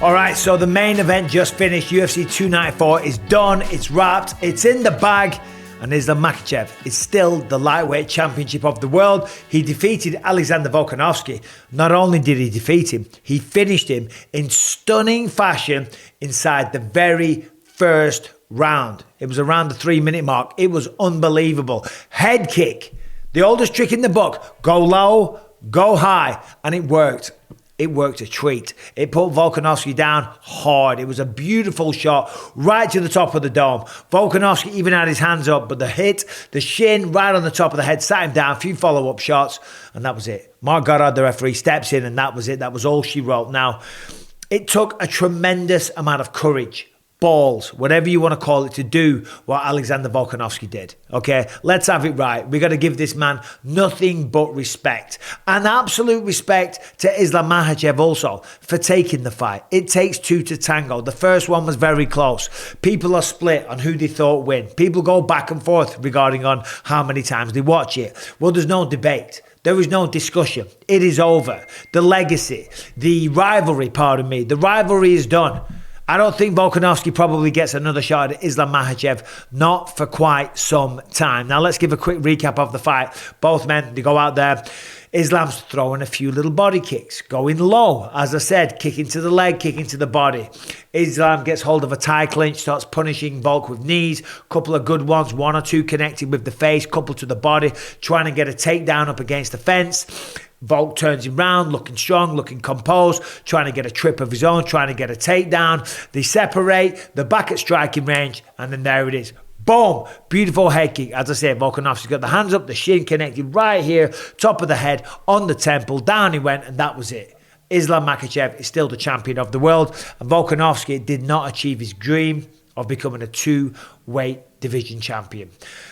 All right, so the main event just finished. UFC 294 is done. It's wrapped. It's in the bag. And Islam Makhachev is still the lightweight championship of the world. He defeated Alexander Volkanovski. Not only did he defeat him, he finished him in stunning fashion inside the very first round. It was around the 3-minute mark. It was unbelievable. Head kick. The oldest trick in the book. Go low, go high. And it worked. It worked a treat. It put Volkanovski down hard. It was a beautiful shot right to the top of the dome. Volkanovski even had his hands up, but the hit, the shin right on the top of the head, sat him down, a few follow-up shots, and that was it. Mark Goddard, the referee, steps in, and that was it. That was all she wrote. Now, it took a tremendous amount of courage, balls, whatever you want to call it, to do what Alexander Volkanovski did. Okay, let's have it right. We got to give this man nothing but respect, and absolute respect to Islam Makhachev also for taking the fight. It takes two to tango. The first one was very close. People are split on who they thought win. People go back and forth regarding on how many times they watch it. Well, there's no debate. There is no discussion. It is over. The legacy, the rivalry, the rivalry is done. I don't think Volkanovski probably gets another shot at Islam Makhachev, not for quite some time. Now, let's give a quick recap of the fight. Both men, they go out there. Islam's throwing a few little body kicks, going low, as I said, kicking to the leg, kicking to the body. Islam gets hold of a tie clinch, starts punishing Volk with knees, couple of good ones, one or two connected with the face, couple to the body, trying to get a takedown up against the fence. Volk turns him round, looking strong, looking composed, trying to get a trip of his own, trying to get a takedown. They separate, they're back at striking range, and then there it is. Boom! Beautiful head kick. As I said, Volkanovski's got the hands up, the shin connected right here, top of the head, on the temple, down he went, and that was it. Islam Makhachev is still the champion of the world, and Volkanovski did not achieve his dream of becoming a two-weight division champion.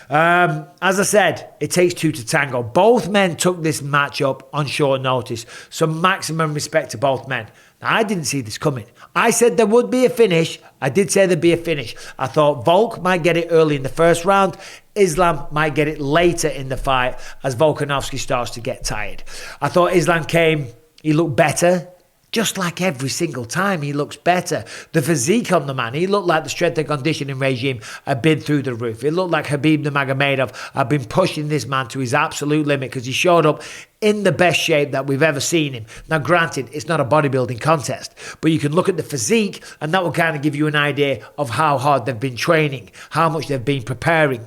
As I said, it takes two to tango. Both men took this match up on short notice, so maximum respect to both men. Now, I didn't see this coming. I said there would be a finish. I did say there'd be a finish. I thought Volk might get it early in the first round. Islam might get it later in the fight as Volkanovski starts to get tired. I thought Islam came, he looked better. Just like every single time, he looks better. The physique on the man, he looked like the strength and conditioning regime had been through the roof. It looked like Khabib Nurmagomedov had been pushing this man to his absolute limit because he showed up in the best shape that we've ever seen him. Now, granted, it's not a bodybuilding contest, but you can look at the physique and that will kind of give you an idea of how hard they've been training, how much they've been preparing,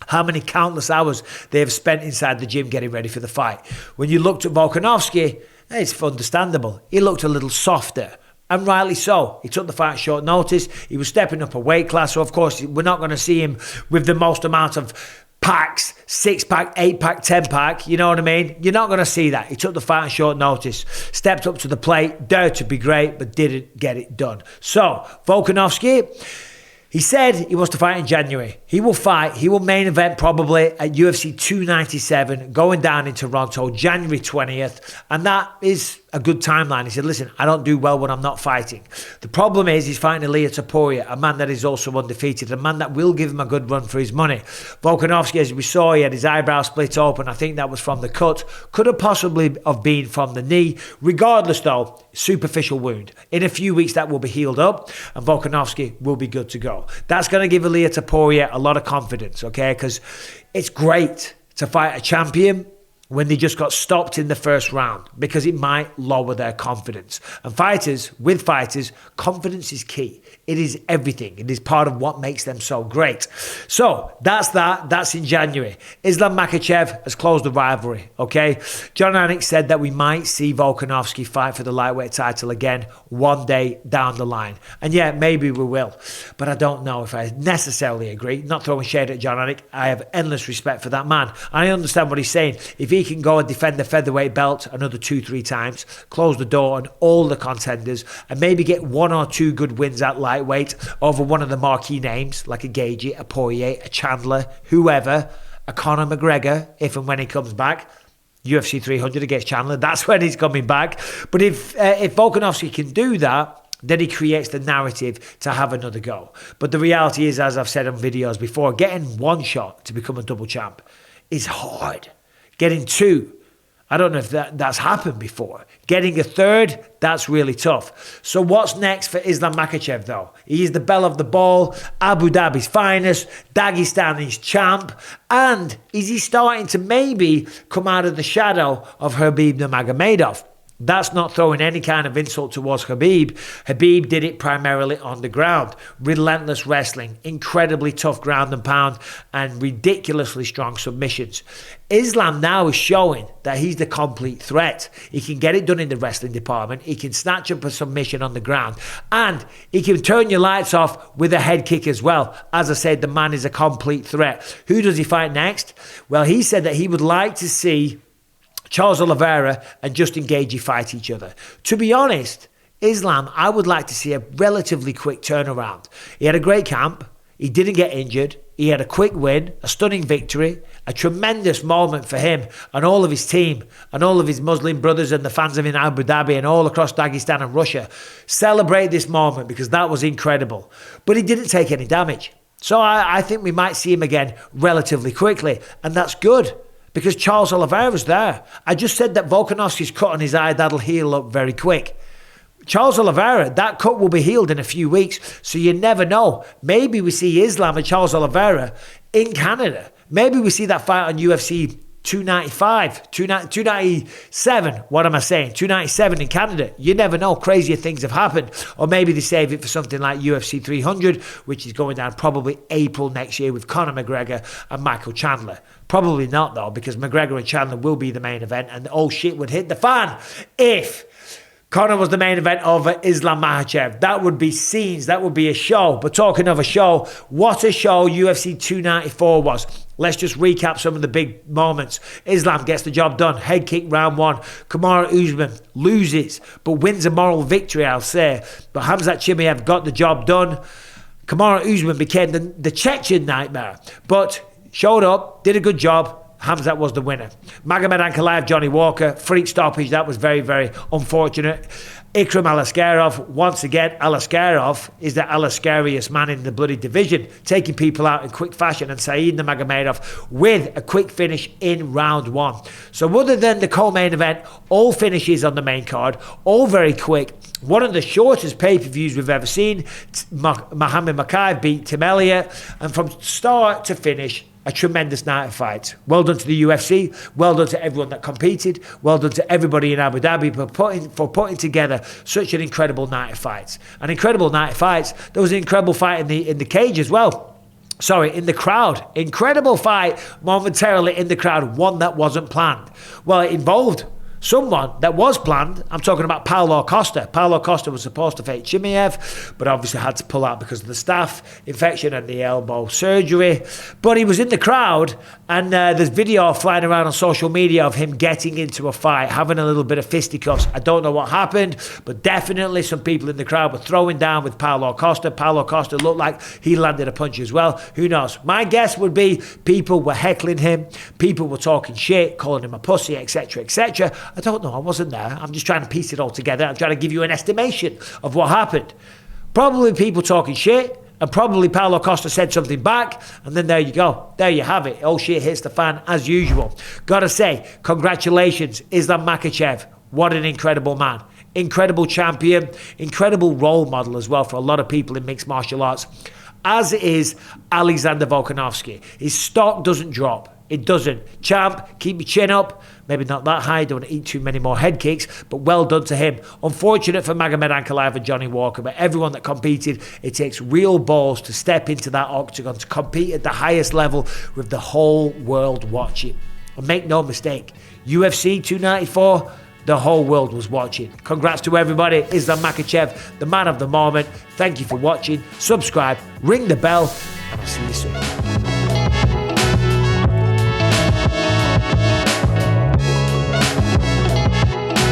how many countless hours they have spent inside the gym getting ready for the fight. When you looked at Volkanovski, it's understandable. He looked a little softer, and rightly so. He took the fight short notice. He was stepping up a weight class, so of course we're not going to see him with the most amount of packs, 6-pack, 8-pack, 10-pack, you know what I mean? You're not going to see that. He took the fight on short notice, stepped up to the plate, dared to be great, but didn't get it done. So, Volkanovski, he said he wants to fight in January. He will fight. He will main event probably at UFC 297, going down in Toronto, January 20th. And that is a good timeline. He said, listen, I don't do well when I'm not fighting. The problem is he's fighting Ilia Topuria, a man that is also undefeated, a man that will give him a good run for his money. Volkanovski, as we saw, he had his eyebrow split open. I think that was from the cut. Could have possibly have been from the knee. Regardless, though, superficial wound. In a few weeks, that will be healed up, and Volkanovski will be good to go. That's going to give Ilia Topuria a lot of confidence, okay? Because it's great to fight a champion when they just got stopped in the first round, because it might lower their confidence. And with fighters, confidence is key. It is everything. It is part of what makes them so great. So that's that. That's in January. Islam Makhachev has closed the rivalry, okay? John Anik said that we might see Volkanovski fight for the lightweight title again one day down the line. And yeah, maybe we will. But I don't know if I necessarily agree. Not throwing shade at John Anik. I have endless respect for that man. I understand what he's saying. If he can go and defend the featherweight belt another 2-3 times, close the door on all the contenders, and maybe get 1 or 2 good wins at lightweight over one of the marquee names like a Gagey, a Poirier, a Chandler, whoever, a Conor McGregor, if and when he comes back. UFC 300 against Chandler, that's when he's coming back. But if Volkanovski can do that, then he creates the narrative to have another go. But the reality is, as I've said on videos before, getting one shot to become a double champ is hard. Getting 2, I don't know if that's happened before. Getting a third, that's really tough. So what's next for Islam Makhachev though? He is the belle of the ball, Abu Dhabi's finest, Dagestani's champ, and is he starting to maybe come out of the shadow of Khabib Nurmagomedov? That's not throwing any kind of insult towards Khabib. Khabib did it primarily on the ground. Relentless wrestling, incredibly tough ground and pound, and ridiculously strong submissions. Islam now is showing that he's the complete threat. He can get it done in the wrestling department. He can snatch up a submission on the ground. And he can turn your lights off with a head kick as well. As I said, the man is a complete threat. Who does he fight next? Well, he said that he would like to see Charles Oliveira and Justin Gaethje fight each other. To be honest, Islam, I would like to see a relatively quick turnaround. He had a great camp. He didn't get injured. He had a quick win, a stunning victory, a tremendous moment for him and all of his team and all of his Muslim brothers and the fans of in Abu Dhabi and all across Dagestan and Russia. Celebrate this moment because that was incredible. But he didn't take any damage. So I think we might see him again relatively quickly, and that's good. Because Charles Oliveira's there. I just said that Volkanovski's cut on his eye, that'll heal up very quick. Charles Oliveira, that cut will be healed in a few weeks, so you never know. Maybe we see Islam and Charles Oliveira in Canada. Maybe we see that fight on UFC 295, 297, what am I saying? 297 in Canada. You never know, crazier things have happened. Or maybe they save it for something like UFC 300, which is going down probably April next year with Conor McGregor and Michael Chandler. Probably not though, because McGregor and Chandler will be the main event and all shit would hit the fan if Conor was the main event over Islam Makhachev. That would be scenes, that would be a show. But talking of a show, what a show UFC 294 was. Let's just recap some of the big moments. Islam gets the job done. Head kick round one. Kamaru Usman loses, but wins a moral victory, I'll say. But Khamzat Chimaev got the job done. Kamaru Usman became the Chechen nightmare, but showed up, did a good job. Khamzat was the winner. Magomed Ankalaev, Johnny Walker, freak stoppage. That was very, very unfortunate. Ikram Alaskarov, once again, Alaskarov is the Alaskariest man in the bloody division, taking people out in quick fashion, and Saeed Nurmagomedov with a quick finish in round one. So other than the co-main event, all finishes on the main card, all very quick. One of the shortest pay-per-views we've ever seen. Islam Makhachev beat Tim Elliott, and from start to finish, a tremendous night of fights. Well done to the UFC. Well done to everyone that competed. Well done to everybody in Abu Dhabi for putting together such an incredible night of fights. An incredible night of fights. There was an incredible fight in the cage as well. Sorry, in the crowd. Incredible fight momentarily in the crowd. One that wasn't planned. Well, it involved someone that was planned. I'm talking about Paulo Costa. Paulo Costa was supposed to fight Chimaev, but obviously had to pull out because of the staph infection and the elbow surgery. But he was in the crowd, and there's video flying around on social media of him getting into a fight, having a little bit of fisticuffs. I don't know what happened, but definitely some people in the crowd were throwing down with Paulo Costa. Paulo Costa looked like he landed a punch as well. Who knows? My guess would be people were heckling him, people were talking shit, calling him a pussy, etc., etc. I don't know, I wasn't there. I'm just trying to piece it all together. I'm trying to give you an estimation of what happened. Probably people talking shit, and probably Paulo Costa said something back, and then there you go. There you have it. All shit hits the fan as usual. Gotta say, congratulations, Islam Makhachev. What an incredible man. Incredible champion, incredible role model as well for a lot of people in mixed martial arts. As is Alexander Volkanovski. His stock doesn't drop. It doesn't. Champ, keep your chin up. Maybe not that high, don't eat too many more head kicks, but well done to him. Unfortunate for Magomed Ankalaev and Johnny Walker, but everyone that competed, it takes real balls to step into that octagon, to compete at the highest level with the whole world watching. And make no mistake, UFC 294, the whole world was watching. Congrats to everybody. Islam Makhachev, the man of the moment. Thank you for watching. Subscribe, ring the bell, and I'll see you soon.